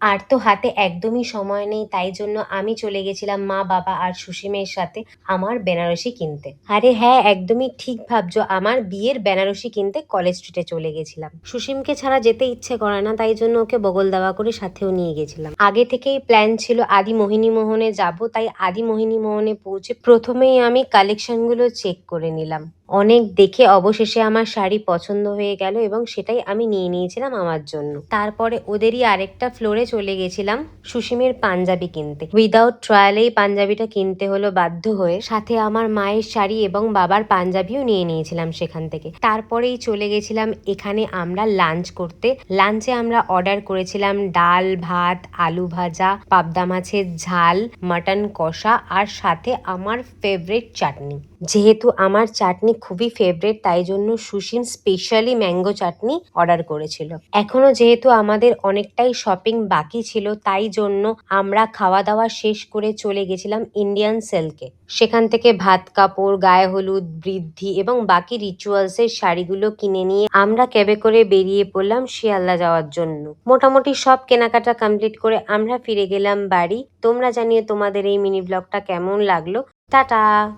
আর তো হাতে একদমই সময় নেই, তাই জন্য আমি চলে গেছিলাম মা বাবা আর সুসীমের সাথে আমার বেনারসি কিনতে। আরে হ্যাঁ, একদমই ঠিক ভাবছো, আমার বিয়ের বেনারসি কিনতে কলেজ স্ট্রিটে চলে গেছিলাম। সুসীমকে ছাড়া যেতে ইচ্ছে করে না, তাই জন্য ওকে বগল দাওয়া করে সাথেও নিয়ে গেছিলাম। আগে থেকেই প্ল্যান ছিল আদি মোহিনী মোহনে যাব, তাই আদি মোহিনী মোহনে পৌঁছে প্রথমেই আমি কালেকশনগুলো চেক করে নিলাম। অনেক দেখে অবশেষে আমার শাড়ি পছন্দ হয়ে গেল এবং সেটাই আমি নিয়ে নিয়েছিলাম আমার জন্য। তারপরে ওদেরই আরেকটা ফ্লোরে চলে গেছিলাম সুসীমের পাঞ্জাবি কিনতে। উইদাউট ট্রায়ালেই পাঞ্জাবিটা কিনতে হলো বাধ্য হয়ে। সাথে আমার মায়ের শাড়ি এবং বাবার পাঞ্জাবিও নিয়ে নিয়েছিলাম সেখান থেকে। তারপরেই চলে গেছিলাম এখানে আমরা লাঞ্চ করতে। লাঞ্চে আমরা অর্ডার করেছিলাম ডাল ভাত, আলু ভাজা, পাবদা মাছের ঝাল, মাটন কষা আর সাথে আমার ফেভারিট চাটনি। যেহেতু আমার চাটনি খুবই ফেভারিট, তাই জন্য সুসীম স্পেশালি ম্যাঙ্গো চাটনি অর্ডার করেছিল। এখনো যেহেতু আমাদের অনেকটাই শপিং বাকি ছিল, তাই জন্য আমরা খাওয়া দাওয়া শেষ করে চলে গেছিলাম ইন্ডিয়ান সিল্কে। সেখান থেকে ভাত কাপড়, গায়ে হলুদ, বৃদ্ধি এবং বাকি রিচুয়ালসের শাড়িগুলো কিনে নিয়ে আমরা ক্যাবে করে বেরিয়ে পড়লাম শিয়ালদা যাওয়ার জন্য। মোটামুটি সব কেনাকাটা কমপ্লিট করে আমরা ফিরে গেলাম বাড়ি। তোমরা জানিয়ে তোমাদের এই মিনি ব্লগটা কেমন লাগলো। টাটা।